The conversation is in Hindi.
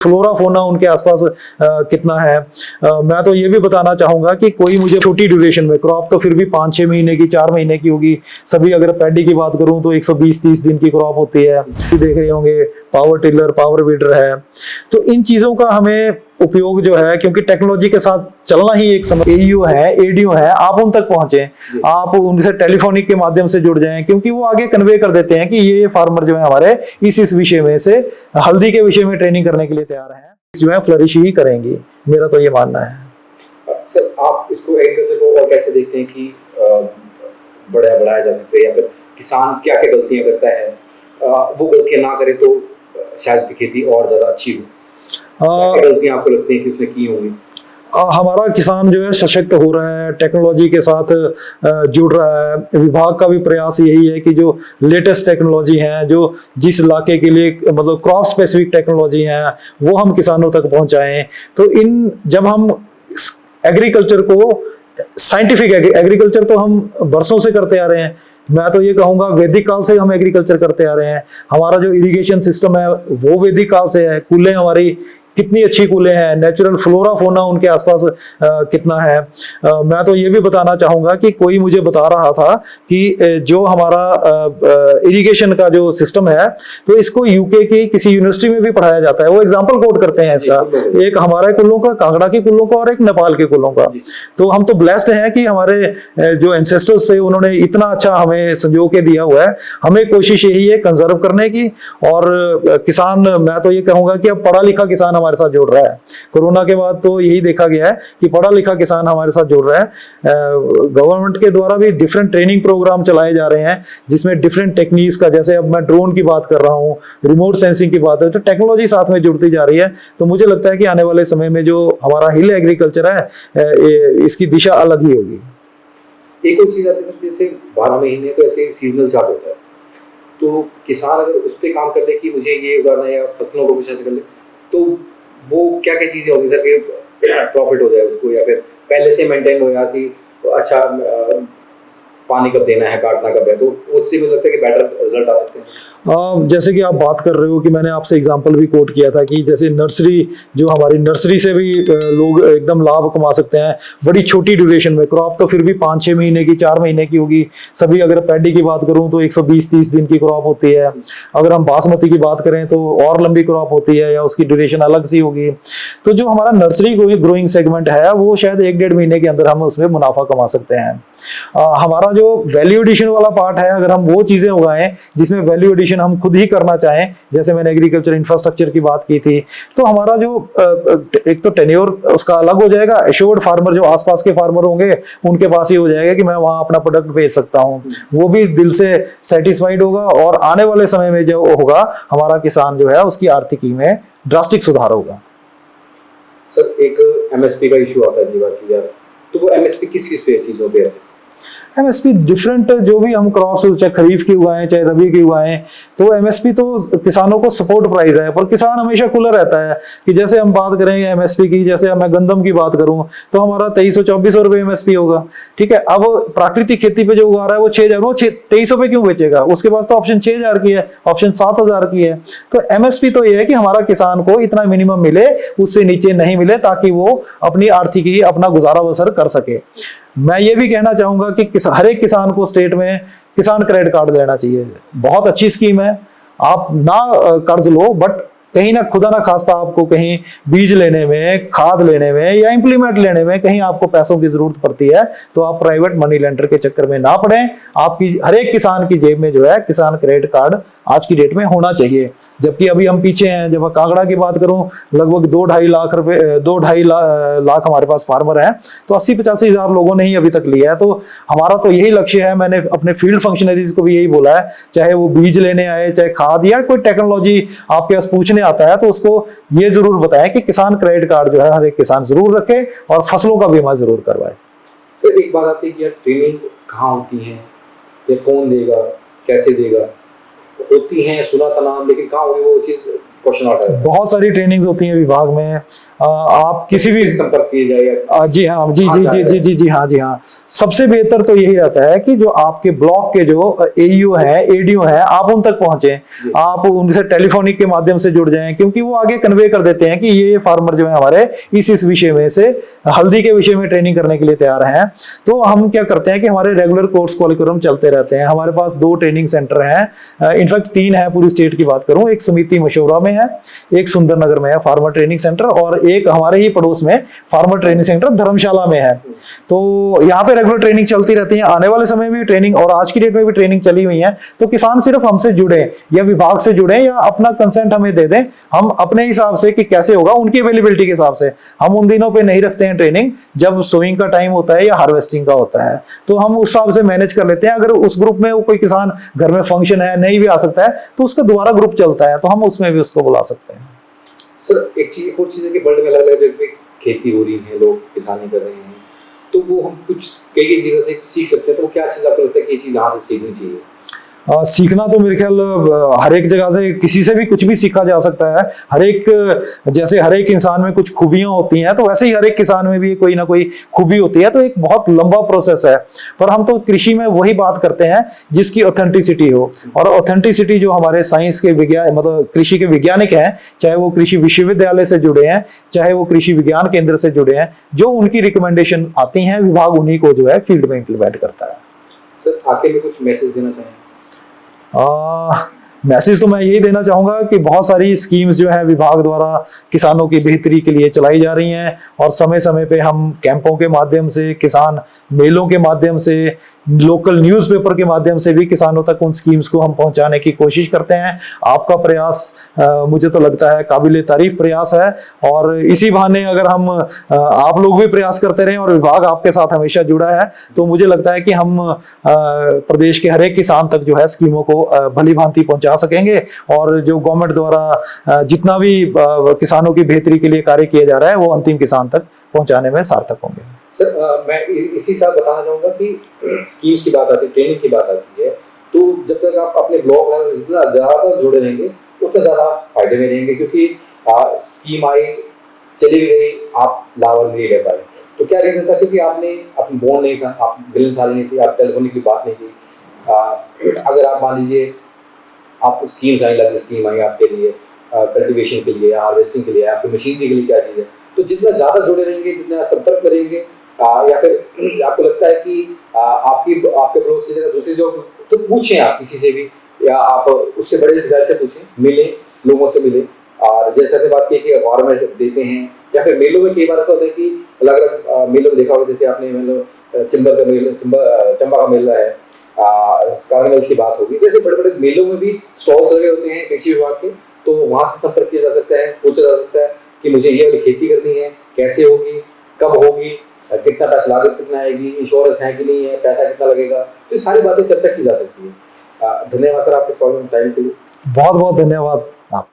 फ्लोरा फोना उनके आसपास कितना है। मैं तो ये भी बताना चाहूंगा कि कोई मुझे छोटी ड्यूरेशन में क्रॉप तो फिर भी 5-6 महीने की 4 महीने की होगी सभी। अगर पैडी की बात करूं तो 120-30 दिन की क्रॉप होती है। देख रहे होंगे पावर टिलर, पावर वीडर है। तो इन चीजों का हमें उपयोग जो है, क्योंकि टेक्नोलॉजी के साथ चलना ही एक समय, एईओ है, एडीओ है, आप उन तक पहुंचे, आप उनसे टेलीफोनिक के माध्यम से जुड़ जाएं, क्योंकि वो आगे कन्वे कर देते हैं कि ये फार्मर जो है हमारे इस विषय में से हल्दी के विषय में ट्रेनिंग करने के लिए तैयार हैं, जो है फ्लरिश ही करेंगी। मेरा तो ये मानना है। सर, आप इसको एग्रीकल्चर को और कैसे देखते हैं कि बढ़ाया जा सकता है, या फिर किसान क्या क्या गलतियां करता है, वो गलतियां ना करे तो शायद उसकी खेती और ज्यादा अच्छी हो? क्या गलतियां आपको लगती है कि उसने की होंगी? हमारा किसान जो है सशक्त हो रहा है, टेक्नोलॉजी के साथ जुड़ रहा है। विभाग का भी प्रयास यही है कि जो लेटेस्ट टेक्नोलॉजी है, जो जिस इलाके के लिए मतलब क्रॉप स्पेसिफिक टेक्नोलॉजी है, वो हम किसानों तक पहुंचाएं। तो जब हम एग्रीकल्चर को साइंटिफिक एग्रीकल्चर तो हम बरसों से करते आ रहे हैं। मैं तो ये कहूंगा वैदिक काल से हम एग्रीकल्चर करते आ रहे हैं। हमारा जो इरिगेशन सिस्टम है वो वैदिक काल से है। कूलें हमारी कितनी अच्छी कूलें हैं, नेचुरल फ्लोरा फोना उनके आसपास कितना है। मैं तो ये भी बताना चाहूंगा कि कोई मुझे बता रहा था कि जो हमारा इरिगेशन का जो सिस्टम है, तो इसको यूके की किसी यूनिवर्सिटी में भी पढ़ाया जाता है। वो एग्जांपल कोट करते हैं इसका, एक हमारे कुल्लों का, कांगड़ा के कुल्लों का, और एक नेपाल के कुल्लों का। तो हम तो ब्लेस्ड हैं कि हमारे जो एंसेस्टर्स थे उन्होंने इतना अच्छा हमें संजो के दिया हुआ है। हमें कोशिश यही है कंजर्व करने की। और किसान, मैं तो ये कहूंगा कि अब पढ़ा लिखा किसान हमारे साथ जुड़ रहा है। कोरोना के बाद तो यही देखा गया है कि पढ़ा लिखा किसान हमारे साथ जुड़ रहा है। गवर्नमेंट के द्वारा भी डिफरेंट ट्रेनिंग प्रोग्राम चलाए जा रहे हैं, जिसमें डिफरेंट टेक्निक्स का, जैसे अब मैं ड्रोन की बात कर रहा हूँ, रिमोट सेंसिंग की बात है, तो टेक्नोलॉजी साथ में जुड़ती जा रही है। तो मुझे लगता है कि आने वाले समय में जो हमारा हिल एग्रीकल्चर है, इसकी दिशा अलग ही होगी। एक और चीज आती है सर, जैसे 12 महीने तो ऐसे सीजनल चार्ट होता है, तो किसान अगर उस पर काम कर ले कि मुझे ये उगाना है या फसलों को कुछ ऐसे कर ले, तो वो क्या क्या चीजें होती है सर कि प्रॉफिट हो जाए उसको, या फिर पहले से मेंटेन हो, या कि अच्छा पानी कब देना है, काटना कब है, तो उससे मुझे लगता है कि बेटर रिजल्ट आ सकते हैं। जैसे कि आप बात कर रहे हो कि मैंने आपसे एग्जांपल भी कोट किया था कि जैसे नर्सरी, जो हमारी नर्सरी से भी लोग एकदम लाभ कमा सकते हैं बड़ी छोटी ड्यूरेशन में। क्रॉप तो फिर भी 5-6 महीने की, 4 महीने की होगी सभी। अगर पैडी की बात करूं तो 120-30 दिन की क्रॉप होती है। अगर हम बासमती की बात करें तो और लंबी क्रॉप होती है, या उसकी ड्यूरेशन अलग सी होगी। तो जो हमारा नर्सरी ग्रोइंग सेगमेंट है, वो शायद 1-1.5 महीने के अंदर हम उसमें मुनाफा कमा सकते हैं। हमारा जो वैल्यू एडिशन वाला पार्ट है, अगर हम वो चीजें उगाएं जिसमें वैल्यू एडिशन हम खुद ही करना चाहें, जैसे मैंने एग्रीकल्चर इंफ्रास्ट्रक्चर की बात की थी, तो हमारा जो एक तो टेन्योर उसका अलग हो जाएगा। एश्योर्ड फार्मर जो आसपास के फार्मर होंगे उनके पास ही हो जाएगा कि मैं वहां अपना प्रोडक्ट बेच सकता हूं। वो भी दिल से सेटिस्फाइड होगा, और आने वाले समय में जो होगा हमारा किसान जो है उसकी आर्थिकी में ड्रास्टिक सुधार होगा। सर, एक एमएसपी का इशू आता है जीवा की, यार, तो वो एमएसपी किस चीजों पे ऐसे? एमएसपी डिफरेंट, जो भी हम क्रॉप्स चाहे खरीफ की उगाएं चाहे रबी की उगाएं, तो एमएसपी तो किसानों को सपोर्ट प्राइस है। पर किसान हमेशा खुला रहता है कि जैसे हम बात करेंगे एमएसपी की, जैसे मैं गंदम की बात करूं तो हमारा 2300-2400 रुपए एमएसपी होगा। ठीक है, अब प्राकृतिक खेती पे जो उगा रहा है वो 6000, वो 2300 पे क्यों बेचेगा? उसके पास तो ऑप्शन 6000 की है, ऑप्शन 7000 की है। तो एमएसपी तो ये है कि हमारा किसान को इतना मिनिमम मिले, उससे नीचे नहीं मिले, ताकि वो अपनी आर्थिकी, अपना गुजारा बसर कर सके। मैं ये भी कहना चाहूंगा कि हर एक किसान को स्टेट में किसान क्रेडिट कार्ड लेना चाहिए। बहुत अच्छी स्कीम है। आप ना कर्ज लो, बट कहीं ना खुदा ना खास्ता आपको कहीं बीज लेने में, खाद लेने में, या इंप्लीमेंट लेने में कहीं आपको पैसों की जरूरत पड़ती है, तो आप प्राइवेट मनी लेंडर के चक्कर में ना पड़े। आपकी हर एक किसान की जेब में जो है किसान क्रेडिट कार्ड आज की डेट में होना चाहिए। जबकि अभी हम पीछे हैं। जब कांगड़ा की बात करूं, लगभग 2-2.5 लाख रुपए, 2-2.5 लाख हमारे पास फार्मर हैं, तो 80-85 हजार लोगों ने ही अभी तक लिया है। तो हमारा तो यही लक्ष्य है। मैंने अपने फील्ड फंक्शनरीज को भी यही बोला है, चाहे वो बीज लेने आए, चाहे खाद या कोई टेक्नोलॉजी आपके पास पूछने आता है, तो उसको ये जरूर बताएं कि किसान क्रेडिट कार्ड जो है हर एक किसान जरूर रखे, और फसलों का बीमा जरूर करवाए। सर, एक बात आती है कि ट्रेनिंग कहाँ होती है, या कौन देगा, कैसे देगा? होती हैं, सुना था नाम, लेकिन कहाँ होगी वो चीज क्वेश्चन आता है। बहुत सारी ट्रेनिंग्स होती हैं विभाग में। आप किसी भी संपर्क किया जाएगा? जी हाँ, जी जी जी जी जी जी हाँ, जी हाँ। सबसे बेहतर तो यही रहता है कि जो आपके ब्लॉक के जो एईओ है, एडीओ है, आप उन तक पहुंचे, आप उनसे टेलीफोनिक के माध्यम से जुड़ जाएं, क्योंकि वो आगे कन्वे कर देते हैं कि ये फार्मर जो है हमारे इस विषय में से हल्दी के विषय में ट्रेनिंग करने के लिए तैयार हैं। तो हम क्या करते हैं कि हमारे रेगुलर कोर्स करिकुलम चलते रहते हैं। हमारे पास 2 ट्रेनिंग सेंटर हैं, इनफैक्ट 3 है पूरी स्टेट की बात करूं। एक समिति मशौरा में है, एक सुंदरनगर में है फार्मर ट्रेनिंग सेंटर, और एक हमारे ही पड़ोस में फार्मर ट्रेनिंग सेंटर धर्मशाला में है। तो यहाँ पे रेगुलर ट्रेनिंग चलती रहती है। आने वाले समय में भी ट्रेनिंग और आज की डेट में भी ट्रेनिंग चली हुई है। तो किसान सिर्फ हमसे जुड़े या विभाग से जुड़े या अपना कंसेंट हमें दे दें, हम अपने हिसाब से कि कैसे होगा उनकी अवेलेबिलिटी के हिसाब से। हम उन दिनों पे नहीं रखते हैं ट्रेनिंग जब सोइंग का टाइम होता है या हार्वेस्टिंग का होता है, तो हम उस हिसाब से मैनेज कर लेते हैं। अगर उस ग्रुप में कोई किसान घर में फंक्शन है, नहीं भी आ सकता है, तो उसका दोबारा ग्रुप चलता है, तो हम उसमें भी उसको बुला सकते हैं। सर एक और चीज है कि वर्ल्ड में अलग अलग जगह पे खेती हो रही है, लोग किसानी कर रहे हैं, तो वो हम कुछ कई जगह से सीख सकते हैं। तो वो क्या चीज आपको लगता है कि ये चीज यहाँ से सीखनी चाहिए? सीखना तो मेरे ख्याल हर एक जगह से किसी से भी कुछ भी सीखा जा सकता है। हर एक, जैसे हर एक इंसान में कुछ खूबियां होती हैं, तो वैसे ही हर एक किसान में भी कोई ना कोई खूबी होती है। तो एक बहुत लंबा प्रोसेस है, पर हम तो कृषि में वही बात करते हैं जिसकी ऑथेंटिसिटी हो। और ऑथेंटिसिटी जो हमारे साइंस के विज्ञान, मतलब कृषि के वैज्ञानिक हैं, चाहे वो कृषि विश्वविद्यालय से जुड़े हैं, चाहे वो कृषि विज्ञान केंद्र से जुड़े हैं, जो उनकी रिकमेंडेशन आती हैं, विभाग उन्हीं को जो है फील्ड में इम्प्लीमेंट करता है। सर आखिर में कुछ मैसेज देना चाहेंगे? मैसेज तो मैं यही देना चाहूंगा कि बहुत सारी स्कीम्स जो है विभाग द्वारा किसानों की बेहतरी के लिए चलाई जा रही हैं, और समय समय पे हम कैंपों के माध्यम से, किसान मेलों के माध्यम से, लोकल न्यूज़पेपर के माध्यम से भी किसानों तक उन स्कीम्स को हम पहुंचाने की कोशिश करते हैं। आपका प्रयास मुझे तो लगता है काबिले तारीफ प्रयास है, और इसी बहाने अगर हम आप लोग भी प्रयास करते रहें और विभाग आपके साथ हमेशा जुड़ा है, तो मुझे लगता है कि हम प्रदेश के हर एक किसान तक जो है स्कीमों को भली भांति पहुंचा सकेंगे, और जो गवर्नमेंट द्वारा जितना भी किसानों की बेहतरी के लिए कार्य किया जा रहा है वो अंतिम किसान तक पहुंचाने में सार्थक होंगे। सर मैं इसी साथ बताना चाहूँगा कि स्कीम्स की बात आती है, ट्रेनिंग की बात आती है, तो जब तक आप अपने ब्लॉक में जितना ज़्यादा जुड़े रहेंगे उतना ज़्यादा फायदे में रहेंगे, क्योंकि स्कीम आई, चली भी गई, आप लाभ नहीं ले पाए। तो क्या रीज़न था? क्योंकि आपने अपनी बोन नहीं था, आप मिलनसारी नहीं थी, आप टेलीफोनिक की बात नहीं की। अगर आप मान लीजिए आपको स्कीम्स आई, लग स्कीम आई आपके लिए कल्टीवेशन के लिए, हार्वेस्टिंग के लिए, आपकी मशीनरी के लिए क्या चीज़ है, तो जितना ज़्यादा जुड़े रहेंगे, जितना संपर्क करेंगे, या फिर आपको लगता है कि आपके ब्लॉक से जगह दूसरी जॉब, तो पूछें आप किसी से भी, या आप उससे बड़े अधिकारी से पूछें, मिलें, लोगों से मिलें। और जैसा कि बात की कि अखबार में देते हैं, या फिर मेलों में कई बार ऐसा होता है कि अलग अलग मेलों में देखा होगा, जैसे आपने मतलब चंबा का मेला है, कार्निवल्स की बात होगी, जैसे बड़े बड़े मेलों में भी स्टॉल्स लगे होते हैं कृषि विभाग के, तो वहाँ से संपर्क किया जा सकता है, पूछा जा सकता है कि मुझे ये वाली खेती करनी है, कैसे होगी, कब होगी, कितना पैसा, लागत कितना आएगी, इंश्योरेंस है कि नहीं है, पैसा कितना लगेगा, तो ये सारी बातें चर्चा की जा सकती है। धन्यवाद सर आपके सवाल में टाइम के लिए। बहुत बहुत धन्यवाद आप।